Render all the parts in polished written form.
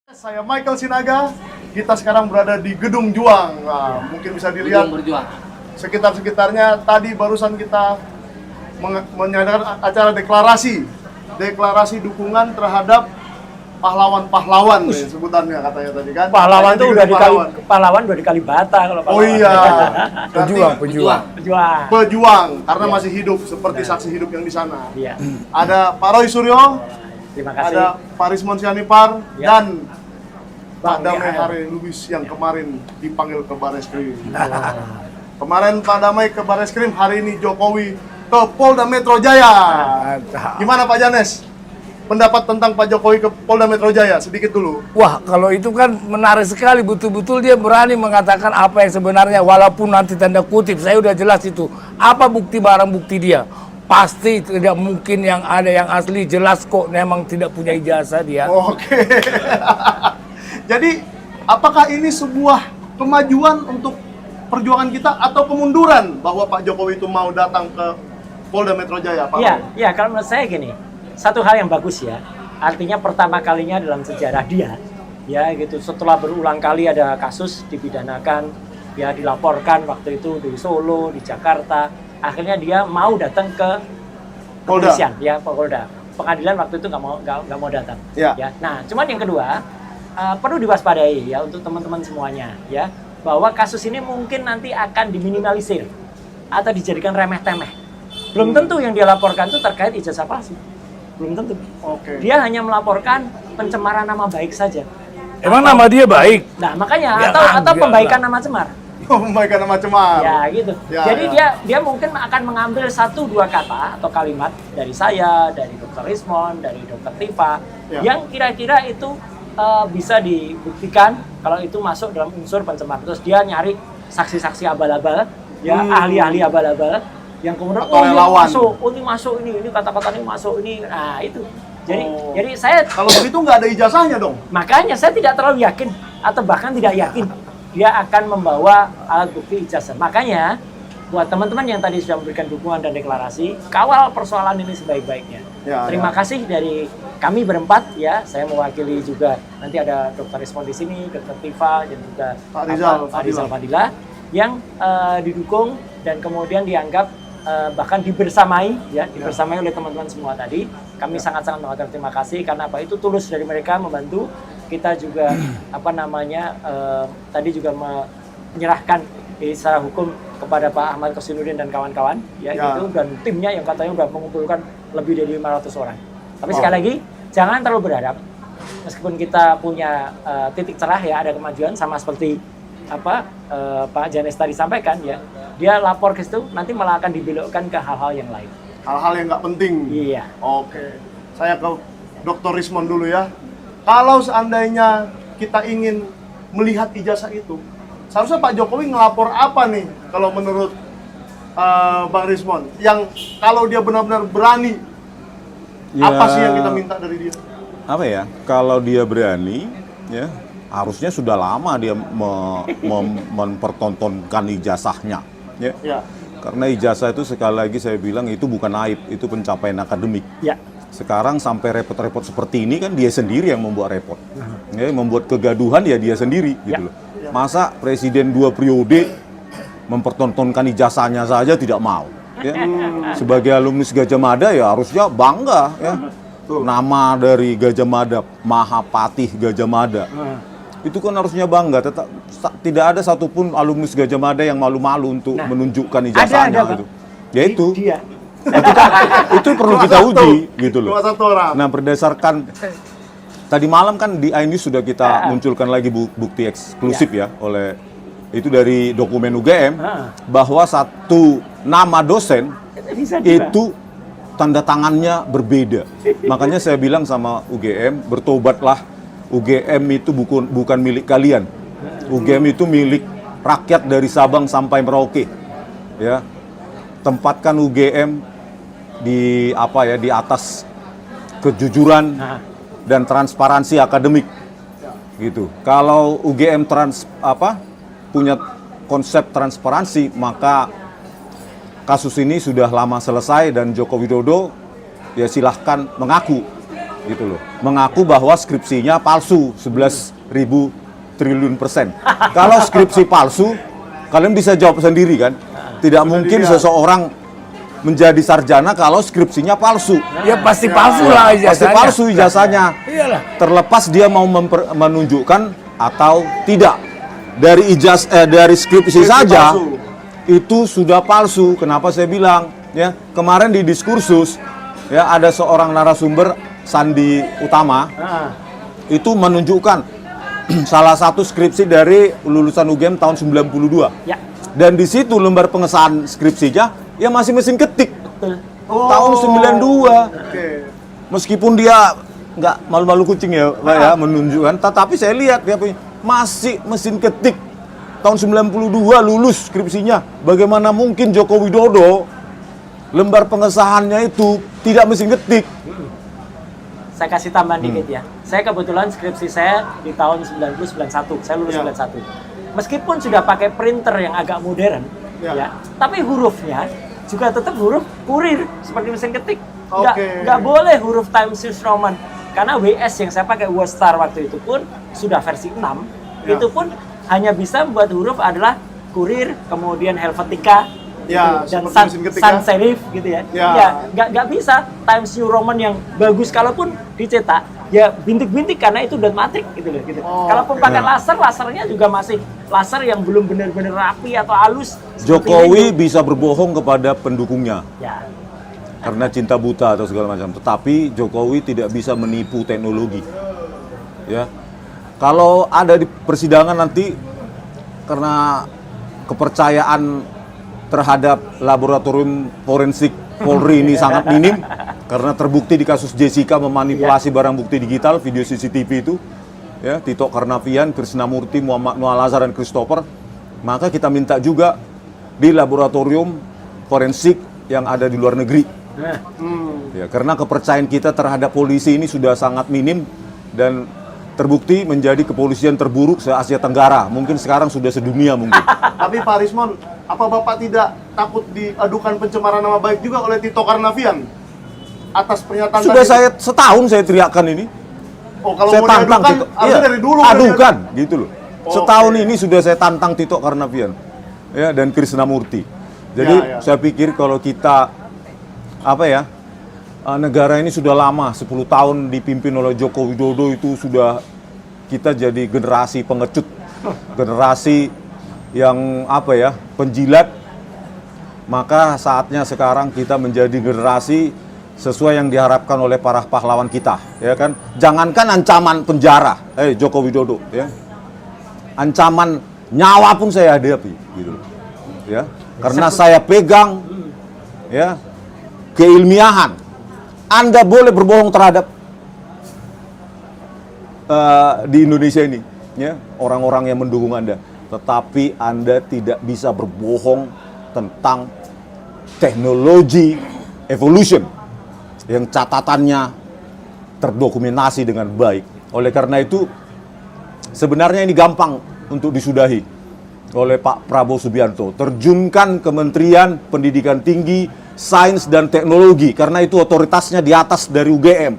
Saya Michael Sinaga, kita sekarang berada di Gedung Juang. Nah, mungkin bisa dilihat sekitar-sekitarnya. Tadi barusan kita mengadakan acara deklarasi dukungan terhadap pahlawan-pahlawan nih sebutannya katanya tadi kan. Pahlawan itu udah dikali bata kalau pahlawan. Oh iya. Pejuang karena Iya. masih hidup seperti saksi hidup yang di sana. Iya. Ada Pak Roy Suryo, Terima kasih. ada Pak Rismon Sianipar, Ya. dan Pak Bang Damai Michael. Hari Lubis yang kemarin dipanggil ke Barreskrim. Kemarin Pak Damai ke Barreskrim, hari ini Jokowi ke Polda Metro Jaya. Gimana Pak Janes? Pendapat tentang Pak Jokowi ke Polda Metro Jaya, sedikit dulu. Wah, kalau itu kan menarik sekali, betul-betul dia berani mengatakan apa yang sebenarnya, walaupun nanti tanda kutip, saya udah jelas itu. Apa bukti barang bukti dia? Pasti tidak mungkin yang ada yang asli, jelas kok memang tidak punya ijazah dia. Oke. Jadi, apakah ini sebuah kemajuan untuk perjuangan kita atau kemunduran bahwa Pak Jokowi itu mau datang ke Polda Metro Jaya, Pak? Iya, iya, kalau menurut saya gini, satu hal yang bagus ya. Artinya pertama kalinya dalam sejarah dia, ya gitu. Setelah berulang kali ada kasus dipidanakan, ya dilaporkan waktu itu di Solo, di Jakarta. Akhirnya dia mau datang ke Polda. kepolisian, ya Polda. Pengadilan waktu itu nggak mau datang. Ya. Ya. Nah, cuman yang kedua perlu diwaspadai ya untuk teman-teman semuanya, ya bahwa kasus ini mungkin nanti akan diminimalisir atau dijadikan remeh-temeh. Belum tentu yang dia laporkan itu terkait ijazah palsu. Belum tentu. Oke. Dia hanya melaporkan pencemaran nama baik saja. Emang nama dia baik? Nah, makanya Ya, atau enggak pembaikan lah. nama cemar. Membaikan nama cemar. Ya, gitu. Ya, Jadi ya. dia mungkin akan mengambil 1-2 kata atau kalimat dari saya, dari Dr. Rismon, dari Dr. Tifa Ya. yang kira-kira itu bisa dibuktikan kalau itu masuk dalam unsur pencemar. Terus dia nyari saksi-saksi abal-abal, ya ahli-ahli abal-abal yang kemudian Atau relawan. ini masuk ini kata-kata ini masuk ini. Nah, itu. Jadi Oh. jadi saya Kalau begitu nggak ada ijazahnya dong? makanya saya tidak terlalu yakin atau bahkan tidak yakin dia akan membawa alat bukti ijazah. Makanya buat teman-teman yang tadi sudah memberikan dukungan dan deklarasi, kawal persoalan ini sebaik-baiknya. Ya, Terima kasih dari kami berempat ya. Saya mewakili juga nanti ada Dr. Rismon di sini, Dr. Tifa dan juga Pak Rizal Pak Rizal Fadila yang didukung dan kemudian dianggap bahkan dibersamai ya, dibersamai oleh teman-teman semua tadi. Kami sangat-sangat mengucapkan terima kasih karena apa itu tulus dari mereka membantu kita juga tadi juga menyerahkan secara hukum kepada Pak Ahmad Kosinudin dan kawan-kawan ya, Ya. gitu, dan timnya yang katanya sudah mengumpulkan lebih dari 500 orang. Tapi sekali lagi jangan terlalu berharap. Meskipun kita punya titik cerah ya, ada kemajuan sama seperti Pak Janes tadi sampaikan ya, dia lapor ke situ nanti malah akan dibelokkan ke hal-hal yang lain. Hal-hal yang nggak penting. Iya. Oke. Saya ke Dr. Rismon dulu ya. Kalau seandainya kita ingin melihat ijazah itu, seharusnya Pak Jokowi ngelapor apa nih kalau menurut Bang Rismon? Yang kalau dia benar-benar berani, apa sih yang kita minta dari dia? Apa ya? Kalau dia berani, ya harusnya sudah lama dia mempertontonkan ijazahnya, ya. Ya. Karena ijazah itu sekali lagi saya bilang itu bukan aib, itu pencapaian akademik. Ya. Sekarang sampai repot-repot seperti ini kan dia sendiri yang membuat repot, ya, membuat kegaduhan ya dia sendiri, gitu loh. Masa presiden 2 periode mempertontonkan ijazahnya saja tidak mau, ya. Sebagai alumnus Gajah Mada ya harusnya bangga, ya. Nama dari Gajah Mada, Mahapatih Gajah Mada, itu kan harusnya bangga. Tidak ada satupun alumnus Gajah Mada yang malu-malu untuk menunjukkan ijazahnya, ada, gitu. Ya itu. Dia. Itu perlu kita uji, gitu loh. Cuma satu orang. Nah, berdasarkan tadi malam kan di iNews sudah kita munculkan lagi bukti eksklusif ya oleh itu dari dokumen UGM bahwa satu nama dosen Bisa juga. itu tanda tangannya berbeda. Makanya saya bilang sama UGM, bertobatlah. UGM itu bukan milik kalian. UGM itu milik rakyat dari Sabang sampai Merauke. Ya. Tempatkan UGM di atas kejujuran dan transparansi akademik, gitu. Kalau UGM punya konsep transparansi, maka kasus ini sudah lama selesai dan Joko Widodo ya silahkan mengaku gitu loh. Mengaku bahwa skripsinya palsu 11.000 triliun %. Kalau skripsi palsu, kalian bisa jawab sendiri kan? Tidak mungkin seseorang menjadi sarjana kalau skripsinya palsu. Ya pasti palsu lah ijazahnya. Pasti palsu ijazahnya. Iyalah. Terlepas dia mau menunjukkan atau tidak. Dari skripsi saja palsu. itu sudah palsu. Kenapa saya bilang? Ya, kemarin di diskursus ya ada seorang narasumber Sandi Utama itu menunjukkan salah satu skripsi dari lulusan UGM tahun 92. Ya, Dan di situ lembar pengesahan skripsinya ya masih mesin ketik betul. tahun 92. Oke. Meskipun dia nggak malu-malu kucing ya, Pak ya, menunjukkan. Tetapi saya lihat dia punya masih mesin ketik tahun 92 lulus skripsinya. Bagaimana mungkin Joko Widodo lembar pengesahannya itu tidak mesin ketik? Saya kasih tambahan dikit ya. Saya kebetulan skripsi saya di tahun 1991. Saya lulus Ya. 91. Meskipun sudah pakai printer yang agak modern, Ya. ya, tapi hurufnya juga tetap huruf kurir seperti mesin ketik. Oke. Nggak boleh huruf Times New Roman. Karena WS yang saya pakai WordStar waktu itu pun sudah versi 6. Ya. Itu pun hanya bisa membuat huruf adalah kurir, kemudian Helvetica, Ya, dan seperti sans mesin ketik sans ya. serif gitu ya. Ya. Nggak bisa Times New Roman yang bagus kalaupun dicetak ya bintik-bintik karena itu dot matrix gitu loh gitu. Oh, Kalaupun oke. pakai laser, lasernya juga masih laser yang belum benar-benar rapi atau halus. seperti Jokowi ini. bisa berbohong kepada pendukungnya Ya, karena cinta buta atau segala macam. Tetapi Jokowi tidak bisa menipu teknologi. Ya, kalau ada di persidangan nanti karena kepercayaan terhadap laboratorium forensik Polri ini sangat minim karena terbukti di kasus Jessica memanipulasi barang bukti digital video CCTV itu, ya, Tito Karnavian, Krisnamurti, Muhammad Noah Lazar dan Christopher. Maka kita minta juga di laboratorium forensik yang ada di luar negeri. Ya, karena kepercayaan kita terhadap polisi ini sudah sangat minim dan terbukti menjadi kepolisian terburuk se-Asia Tenggara. Mungkin sekarang sudah sedunia mungkin. Tapi Pak Rismon, apa Bapak tidak takut diadukan pencemaran nama baik juga oleh Tito Karnavian atas pernyataan Sudah tadi? saya setahun saya teriakkan ini. Oh, kalau Saya mau tantang diadukan, Tito. harusnya Iya, dari dulu. kan, adukan gitu loh. Oh, Setahun oke. ini sudah saya tantang Tito Karnavian. Ya, dan Krisnamurti. Jadi Ya, ya. saya pikir kalau kita negara ini sudah lama, 10 tahun dipimpin oleh Joko Widodo itu sudah kita jadi generasi pengecut, generasi yang penjilat. Maka saatnya sekarang kita menjadi generasi sesuai yang diharapkan oleh para pahlawan kita, ya kan? Jangankan ancaman penjara, Joko Widodo, ya. Ancaman nyawa pun saya hadapi, gitu loh. Ya, karena saya pegang ya keilmiahan. Anda boleh berbohong terhadap di Indonesia ini, ya, orang-orang yang mendukung Anda, tetapi Anda tidak bisa berbohong tentang teknologi evolution yang catatannya terdokumentasi dengan baik. Oleh karena itu, sebenarnya ini gampang untuk disudahi oleh Pak Prabowo Subianto. Terjunkan Kementerian Pendidikan Tinggi, Sains dan Teknologi, karena itu otoritasnya di atas dari UGM.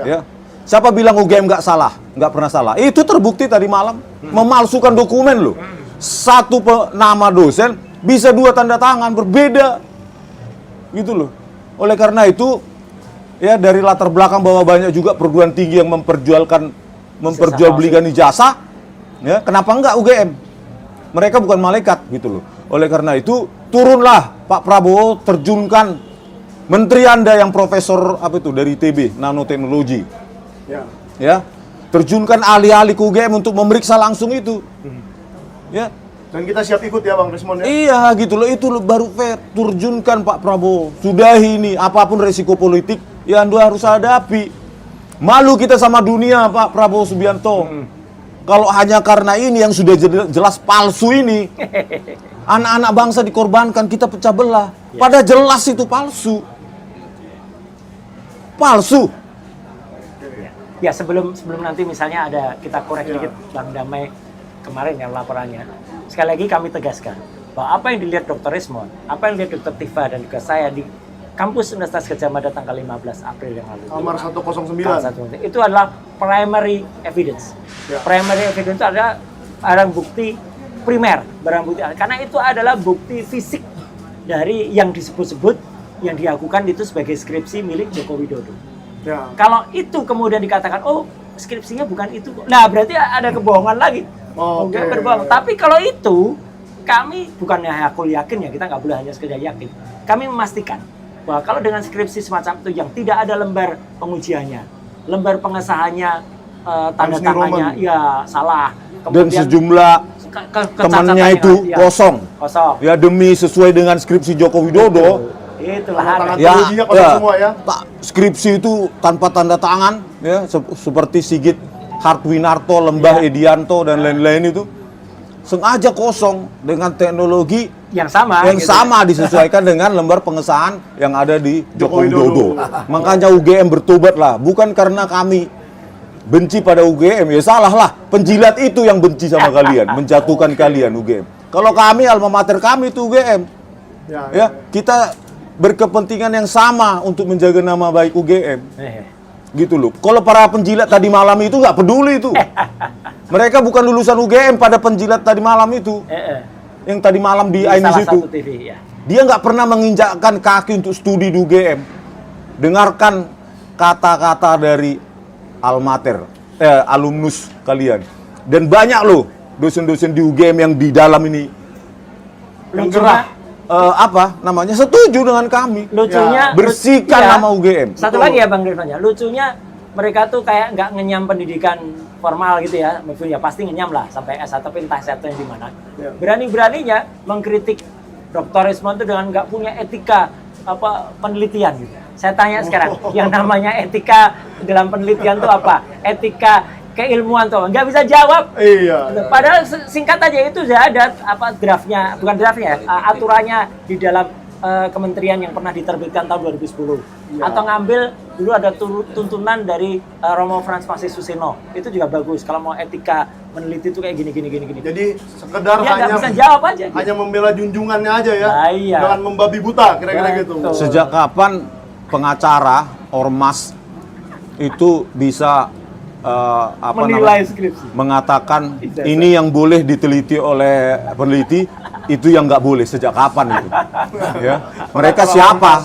Ya. Siapa bilang UGM nggak salah? Nggak pernah salah. Itu terbukti tadi malam. Memalsukan dokumen loh. Satu nama dosen bisa 2 tanda tangan berbeda. Gitu loh. Oleh karena itu, ya dari latar belakang bahwa banyak juga perguruan tinggi yang memperjualbelikan ijazah, ya kenapa enggak UGM? Mereka bukan malaikat gitu loh. Oleh karena itu, turunlah Pak Prabowo, terjunkan menteri Anda yang profesor dari ITB, nanoteknologi. Ya. Terjunkan ahli-ahli ke UGM untuk memeriksa langsung itu. Ya. Dan kita siap ikut ya Bang Rismon ya? Iya gitu loh, itu baru fair. Turjunkan Pak Prabowo. Sudahi ini, apapun resiko politik yang Anda harus hadapi. Malu kita sama dunia Pak Prabowo Subianto. Kalau hanya karena ini yang sudah jelas palsu ini, anak-anak bangsa dikorbankan, kita pecah belah. Padahal jelas itu palsu. Palsu. ya sebelum nanti misalnya ada kita korek dikit Bang Damai kemarin yang laporannya. Sekali lagi kami tegaskan bahwa apa yang dilihat Dr. Rismon, apa yang dilihat Dr. Tifa dan juga saya di kampus Universitas Gadjah Mada tanggal 15 April yang lalu. Kamar 109. Itu adalah primary evidence. Ya. Primary evidence itu adalah barang bukti primer, barang bukti karena itu adalah bukti fisik dari yang disebut-sebut yang diakukan itu sebagai skripsi milik Joko Widodo. Ya. Kalau itu kemudian dikatakan, oh skripsinya bukan itu, nah berarti ada kebohongan lagi. Oke. Berbohong. Tapi kalau itu, kami bukannya aku yakin ya, kita nggak boleh hanya sekedar yakin. Kami memastikan bahwa kalau dengan skripsi semacam itu yang tidak ada lembar pengujiannya, lembar pengesahannya, tanda Times New tangannya, Roman. ya salah. Dan sejumlah temannya itu kosong. Kosong. Ya demi sesuai dengan skripsi Joko Widodo. Itulah Tangan ada. Ya, terujinya kosong semua ya. Skripsi itu tanpa tanda tangan, ya seperti Sigit Hartwinarto, Lembah Edianto dan lain-lain itu sengaja kosong dengan teknologi yang sama. yang gitu. sama disesuaikan dengan lembar pengesahan yang ada di Joko Joko Widodo. Widodo. Makanya UGM bertobatlah, bukan karena kami benci pada UGM, ya salah lah. Penjilat itu yang benci sama kalian, menjatuhkan kalian UGM. Kalau kami alma mater kami itu UGM, ya kita berkepentingan yang sama untuk menjaga nama baik UGM. Gitu loh. Kalau para penjilat tadi malam itu nggak peduli itu. Mereka bukan lulusan UGM pada penjilat tadi malam itu. Yang tadi malam di salah Ainis itu. satu TV, ya. Dia nggak pernah menginjakkan kaki untuk studi di UGM. Dengarkan kata-kata dari almater, alumnus kalian. Dan banyak loh dosen-dosen di UGM yang di dalam ini yang gerah. Setuju dengan kami. Lucunya Bersihkan ya. nama UGM. Satu lagi ya Bang Ridwan ya, lucunya mereka tuh kayak nggak ngenyam pendidikan formal gitu ya, maksudnya pasti ngenyam lah sampai S1 tapi entah S1 yang di mana. Ya. Berani-beraninya mengkritik Dr. Rismon itu dengan nggak punya etika penelitian gitu. Saya tanya sekarang, yang namanya etika dalam penelitian itu apa? Etika keilmuan tuh nggak bisa jawab. Iya. Padahal singkat aja itu sudah ada draftnya, bukan draftnya, aturannya di dalam kementerian yang pernah diterbitkan tahun 2010. Ya. Atau ngambil dulu ada tuntunan dari Romo Frans Masius Susino. Itu juga bagus kalau mau etika meneliti itu kayak gini. Jadi sekedar Dia nggak hanya bisa jawab aja. hanya membela junjungannya aja ya. Nah, iya. Dengan membabi buta kira-kira gitu. Betul. Sejak kapan pengacara ormas itu bisa Menilai skripsi. mengatakan ini yang boleh diteliti oleh peneliti, itu yang nggak boleh? Sejak kapan itu? Ya, mereka siapa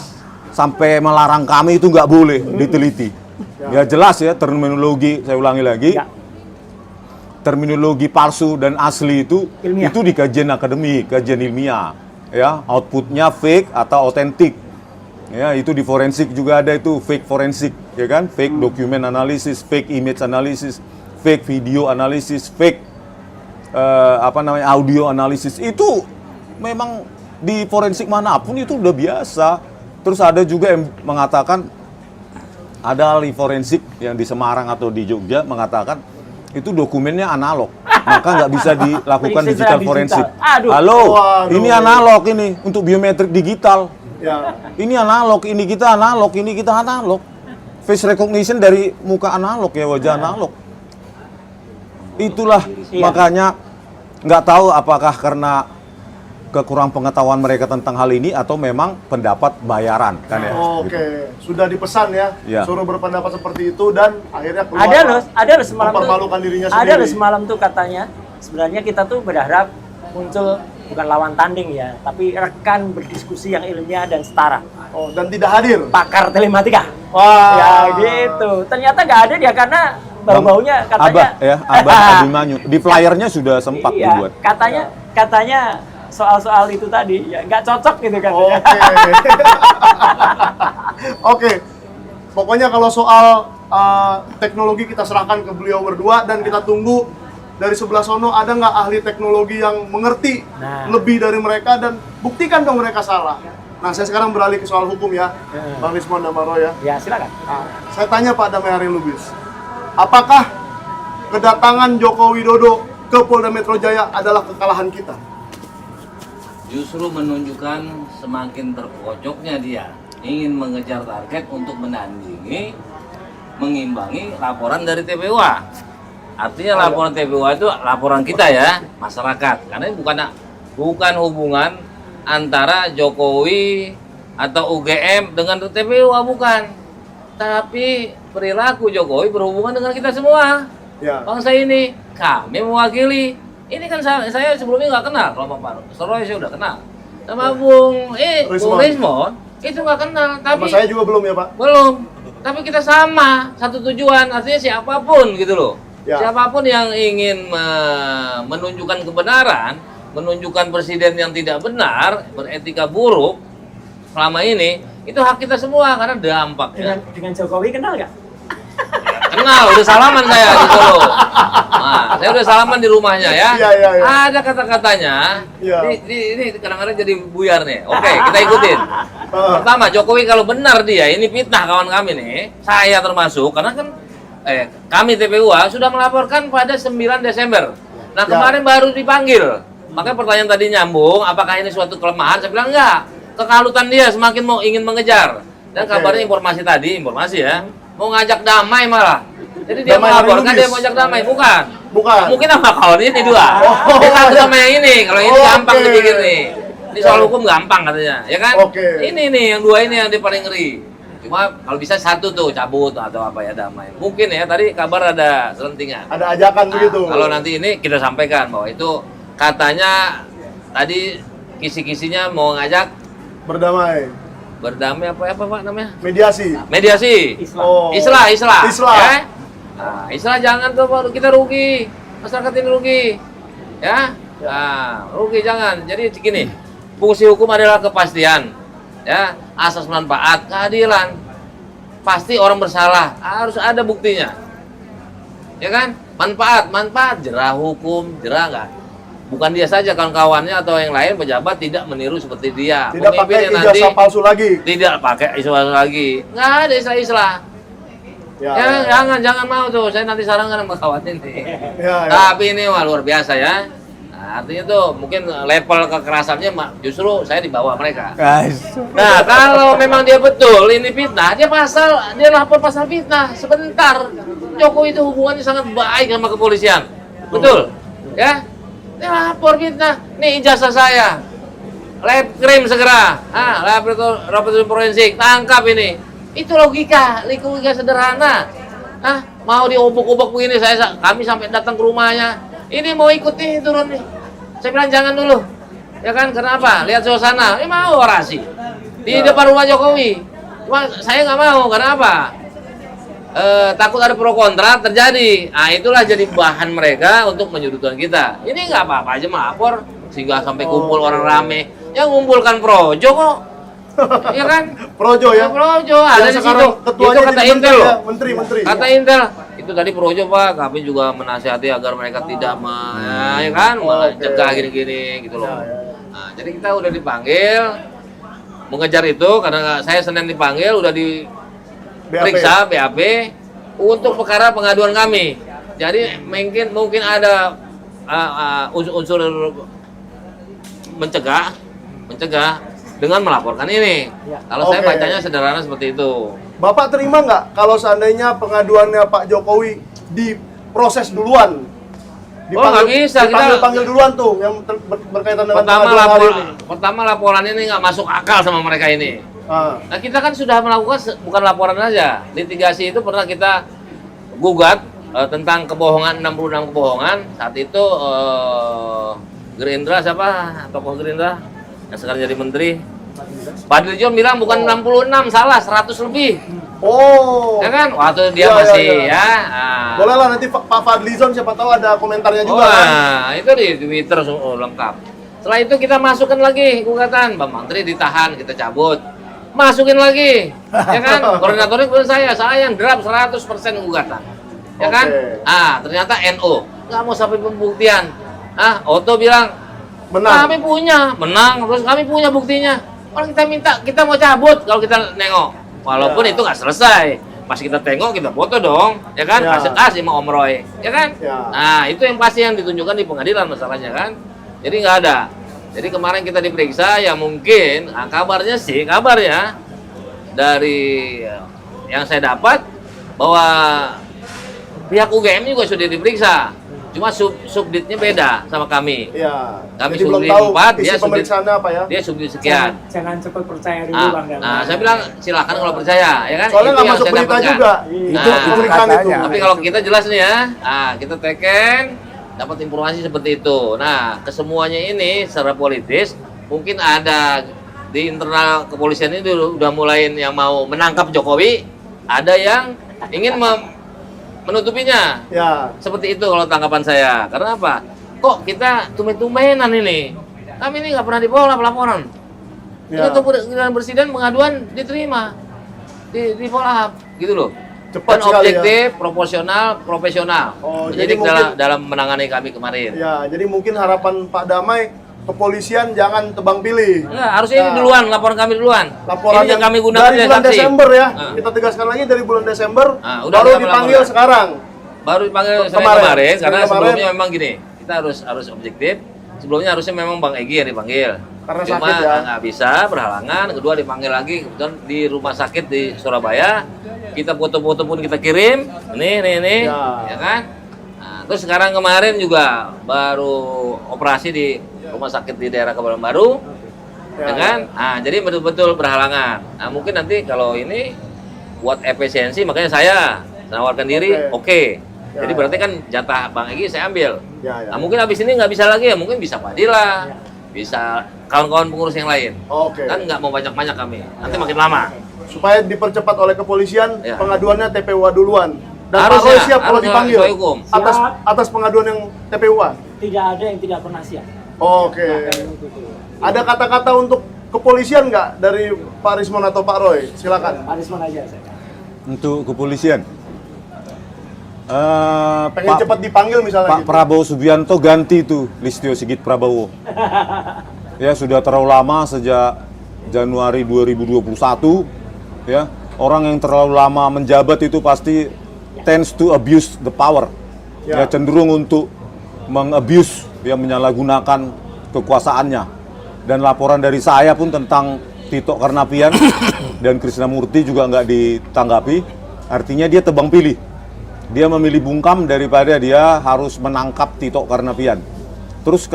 sampai melarang kami itu nggak boleh diteliti? Ya jelas ya, terminologi, saya ulangi lagi, Ya. terminologi palsu dan asli itu Ilmiah. itu di kajian akademik, kajian ilmiah, ya outputnya fake atau otentik. Ya, itu di forensik juga ada itu fake forensik, ya kan? Fake document analysis, fake image analysis, fake video analysis, fake audio analysis. Itu memang di forensik manapun itu udah biasa. Terus ada juga yang mengatakan, ada ahli forensik yang di Semarang atau di Jogja mengatakan itu dokumennya analog, maka nggak bisa dilakukan Periksa digital digital. forensik. Aduh. Halo, Waduh. ini analog ini untuk biometrik digital. Ya. Ini analog, ini kita analog, ini kita analog. Face recognition dari muka analog ya, wajah analog. Itulah Iya. makanya nggak tahu apakah karena kekurang pengetahuan mereka tentang hal ini atau memang pendapat bayaran kan ya. Oke, Gitu. sudah dipesan ya, Ya. suruh berpendapat seperti itu dan akhirnya keluar. Ada loh semalam mempermalukan dirinya ada sendiri. loh semalam tuh katanya sebenarnya kita tuh berharap muncul bukan lawan tanding ya, tapi rekan berdiskusi yang ilmiah dan setara, Oh, dan tidak hadir. pakar telematika. Wah. Ya gitu. Ternyata nggak ada dia karena bau-baunya katanya. Abah Abimanyu. Di flyernya sudah sempat Iya, dibuat. katanya soal-soal itu tadi ya nggak cocok gitu katanya. Oke. Oke. Pokoknya kalau soal teknologi kita serahkan ke beliau berdua dan kita tunggu dari sebelah sono ada nggak ahli teknologi yang mengerti Nah. lebih dari mereka dan buktikan dong mereka salah. Nah, saya sekarang beralih ke soal hukum ya, Bang Rismon dan Bang Roy ya. Ya silakan. Nah, saya tanya Pak Damehari Lubis, apakah kedatangan Joko Widodo ke Polda Metro Jaya adalah kekalahan kita? Justru menunjukkan semakin terpojoknya dia ingin mengejar target untuk menandingi, mengimbangi laporan dari TPUA. Artinya laporan TPUA itu laporan kita ya, masyarakat. Karena ini bukan hubungan antara Jokowi atau UGM dengan TPWA, bukan. Tapi perilaku Jokowi berhubungan dengan kita semua. Ya. Bangsa ini, kami mewakili. Ini kan saya sebelumnya nggak kenal kelompok Pak Roy, saya udah kenal. Sama Bung Rismon, itu nggak kenal. Tapi Sama saya juga belum ya Pak? belum. Tapi kita sama, satu tujuan. Artinya siapapun gitu loh. Ya. Siapapun yang ingin menunjukkan kebenaran, menunjukkan presiden yang tidak benar, beretika buruk selama ini, itu hak kita semua karena dampaknya. Dengan Jokowi kenal nggak? Kenal, udah salaman saya di Solo. Nah, saya udah salaman di rumahnya ya. Iya, iya, iya. Ada kata-katanya. Iya. Ini kadang-kadang jadi buyar nih. Oke, kita ikutin. Pertama, Jokowi kalau benar dia ini fitnah kawan kami nih, saya termasuk, karena kan kami TPWA sudah melaporkan pada 9 Desember. Nah, Ya. kemarin baru dipanggil. Makanya pertanyaan tadi nyambung, apakah ini suatu kelemahan? Saya bilang enggak. Kekalutan dia semakin ingin mengejar. Dan Oke. kabarnya informasi ya, mau ngajak damai malah. Jadi dia Damai melaporkan Lubis? dia mau ngajak damai, bukan. Bukan. Mungkin sama kawan ini dua. Oh. Dia takut sama yang ini. Kalau ini gampang Oke. dipikir nih. Ini soal hukum gampang katanya, ya kan? Oke. Ini nih yang dua ini yang dia paling ngeri. Cuma kalau bisa satu tuh cabut atau apa ya damai. Mungkin ya tadi kabar ada selentingan. Ada ajakan begitu. Kalau nanti ini kita sampaikan bahwa itu katanya tadi kisi-kisinya mau ngajak Berdamai. berdamai apa Pak namanya? Mediasi. Mediasi. Oh. Islah. Islah. Ya? Nah, Islah jangan tuh Pak, kita rugi. Masyarakat ini rugi. Ya? Nah, rugi jangan. Jadi gini, fungsi hukum adalah kepastian. Ya, asas manfaat, keadilan. Pasti orang bersalah, harus ada buktinya. Ya kan? Manfaat, jerah hukum, jerah enggak? Bukan dia saja, kawan-kawannya atau yang lain pejabat tidak meniru seperti dia. Tidak pakai Pemimpinnya ijazah palsu lagi. tidak pakai isu-isu lagi. Nggak ada istilah-istilah. Ya, jangan mau tuh. Saya nanti sarankan sama kawan ini. Ya, ya. Tapi ini wah, luar biasa ya. Nah, artinya tuh mungkin level kekerasannya justru saya di bawah mereka. Nah, kalau memang dia betul ini fitnah, dia lapor pasal fitnah sebentar. Jokowi itu hubungannya sangat baik sama kepolisian. Betul? Ya? Dia lapor fitnah. Nih ijazah saya. Lab krim segera. Laboratorium forensik tangkap ini. Itu logika sederhana. Mau diobok-obok begini kami sampai datang ke rumahnya. Ini mau ikut nih turun nih. Saya bilang jangan dulu. Ya kan? Kenapa? Lihat suasana. Ini mau orasi di depan rumah Jokowi. Cuma saya nggak mau. Kenapa? Takut ada pro kontra terjadi. Nah, itulah jadi bahan mereka untuk menyudutkan kita. Ini nggak apa-apa aja melapor sehingga sampai kumpul orang rame. Yang ngumpulkan projo kok. Ya kan? Projo ya. Projo ada di Yang situ. sekarang Itu ketuanya kata jadi Intel loh. menteri. Kata Intel, itu tadi Projo Pak, kami juga menasihati agar mereka tidak ya kan, mencegah gini-gini gitu loh. Nah, jadi kita udah dipanggil mengejar itu karena saya Senin dipanggil, udah diperiksa BAP untuk perkara pengaduan kami. Jadi mungkin ada unsur mencegah dengan melaporkan ini. Ya. Kalau saya Oke. bacanya sederhana seperti itu. Bapak terima nggak kalau seandainya pengaduannya Pak Jokowi diproses duluan? Nggak bisa, kita Dipanggil duluan tuh yang berkaitan dengan pengaduan hari ini. Pertama laporan ini nggak masuk akal sama mereka ini. Nah kita kan sudah melakukan bukan laporan aja, litigasi itu pernah kita gugat tentang kebohongan 66 kebohongan. Saat itu Gerindra siapa? Tokoh Gerindra yang sekarang jadi menteri. Fadlizon bilang bukan 66, salah 100 lebih. Oh. Ya kan? Waktu dia Iya, masih iya, iya. ya. Boleh lah nanti Pak Fadlizon siapa tahu ada komentarnya juga kan. Nah, itu di Twitter lengkap. Setelah itu kita masukkan lagi gugatan, Bang Menteri ditahan, kita cabut. Masukin lagi. Ya kan? Koordinatornya bukan saya yang draft 100% gugatan. Ya kan? Oke. Ternyata NO nggak mau sampai pembuktian. Oto bilang Menang. kami punya, menang, terus kami punya buktinya. Orang kita mau cabut kalau kita nengok. Walaupun itu nggak selesai. Pas kita tengok, kita foto dong, ya kan? Ya. Kasih sama Om Roy, ya kan? Ya. Nah, itu yang pasti yang ditunjukkan di pengadilan masalahnya kan. Jadi nggak ada. Jadi kemarin kita diperiksa, ya mungkin kabarnya dari yang saya dapat bahwa pihak UGM juga sudah diperiksa. Cuma subditnya beda sama kami. Iya. Kami Jadi belum subdit tahu 4, dia isi subdit pemeriksaannya apa ya? Dia subdit sekian. Jangan cepat percaya dulu Nah, Bang. nah, saya bilang silakan kalau percaya, ya kan? Soalnya Itu nggak yang masuk saya berita dapatkan. juga. Itu Pemeriksaan itu. katanya. Tapi kalau kita jelas nih ya, kita teken, dapat informasi seperti itu. Nah, kesemuanya ini secara politis mungkin ada di internal kepolisian ini udah mulai yang mau menangkap Jokowi, ada yang ingin menutupinya. Ya. Seperti itu kalau tanggapan saya. Karena apa? Kok kita tumben-tumbenan ini? Kami ini nggak pernah dibawa laporan. Ya. Itu kemudian presiden pengaduan diterima di follow up gitu loh. Cepat Dan sekali objektif, proporsional, profesional. Oh, Jadi jadi mungkin- dalam menangani kami kemarin. Ya, jadi mungkin harapan Pak Damai, kepolisian jangan tebang pilih. Enggak, harusnya ini Nah. duluan, laporan kami duluan. Laporan ini yang kami gunakan dari bulan saksi. Desember ya. Nah. Kita tegaskan lagi dari bulan Desember, Nah, udah baru kami dipanggil laporkan. sekarang. Baru dipanggil Senin Kemarin. kemarin, Senin karena kemarin. sebelumnya memang gini, kita harus objektif. Sebelumnya harusnya memang Bang Egy yang dipanggil. Karena Cuma sakit ya. nggak bisa, berhalangan. Kedua dipanggil lagi, kebetulan di rumah sakit di Surabaya. Kita foto-foto pun kita kirim. Nih, Ya. ya kan? Nah, terus sekarang kemarin juga baru operasi di rumah sakit di daerah Kebayoran Baru. Ya, Ya kan? Nah, jadi betul-betul berhalangan. Nah, mungkin nanti kalau ini buat efisiensi, makanya saya menawarkan diri, oke. Ya, Jadi ya. berarti kan jatah Bang Egy saya ambil. Ya, ya. Nah, mungkin habis ini nggak bisa lagi ya, mungkin bisa Fadila, bisa kawan-kawan pengurus yang lain. Oke. Kan nggak mau banyak-banyak kami, nanti makin lama. Supaya dipercepat oleh kepolisian, Ya. pengaduannya TPUA duluan. Dan Pak Harusnya, Roy siap kalau harusnya dipanggil sesuai hukum. atas pengaduan yang TPUA. Tidak ada yang tidak pernah siap. Oke. Ada kata-kata untuk kepolisian nggak dari Pak Rismon atau Pak Roy? Silakan. Arisman aja saya. Untuk kepolisian. Pengen cepat dipanggil misalnya Pak gitu. Prabowo Subianto ganti tuh Listio Sigit Prabowo. Ya sudah terlalu lama sejak Januari 2021 ya. Orang yang terlalu lama menjabat itu pasti tends to abuse the power. Ya. Ya, cenderung untuk mengabuse, ya, menyalahgunakan kekuasaannya. Dan laporan dari saya pun tentang Tito Karnavian dan Krisnamurti juga nggak ditanggapi. Artinya dia tebang pilih. Dia memilih bungkam daripada dia harus menangkap Tito Karnavian. Terus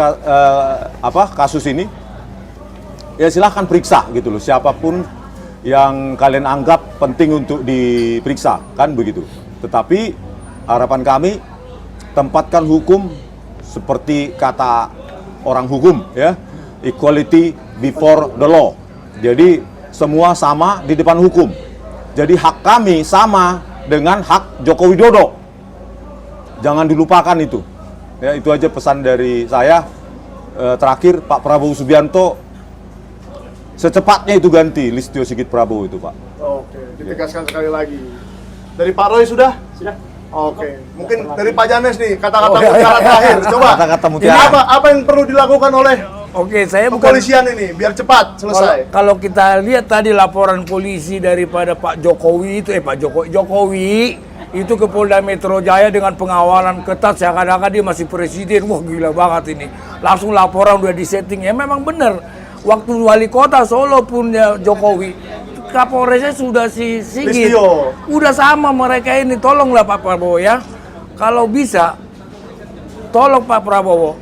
kasus ini ya silahkan periksa gitu loh, siapapun yang kalian anggap penting untuk diperiksa, kan begitu. Tetapi harapan kami, tempatkan hukum seperti kata orang hukum ya, equality before the law. Jadi semua sama di depan hukum. Jadi hak kami sama dengan hak Joko Widodo. Jangan dilupakan itu. Ya, itu aja pesan dari saya. Terakhir, Pak Prabowo Subianto secepatnya itu ganti Listio Sigit Prabowo itu, Pak. Oke, ditegaskan sekali lagi. Dari Pak Roy sudah? Sudah. Oke, mungkin dari Pak Janes nih kata-kata Oh, iya, mutiara iya. terakhir. Coba. Kata-kata Ini mutiara. apa yang perlu dilakukan oleh Oke, saya bukan kepolisian ini biar cepat selesai? Kalau kita lihat tadi laporan polisi daripada Pak Jokowi itu, Jokowi itu ke Polda Metro Jaya dengan pengawalan ketat, seakan-akan dia masih presiden. Wah, gila banget ini. Langsung laporan udah disetting. Ya memang benar. Waktu wali kota Solo punya Jokowi, Kapolresnya sudah si Sigit. Listio. Udah sama mereka ini. Tolonglah Pak Prabowo ya. Kalau bisa, tolong Pak Prabowo.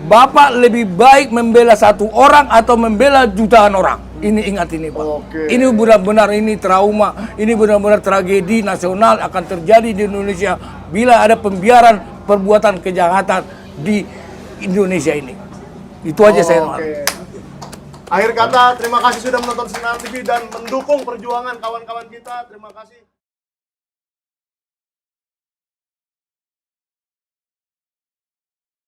Bapak lebih baik membela satu orang atau membela jutaan orang. Ini ingat ini Pak. Oke. Ini benar-benar ini trauma. Ini benar-benar tragedi nasional akan terjadi di Indonesia bila ada pembiaran perbuatan kejahatan di Indonesia ini. Itu aja saya. Oke. Akhir kata, terima kasih sudah menonton Sinar TV dan mendukung perjuangan kawan-kawan kita. Terima kasih.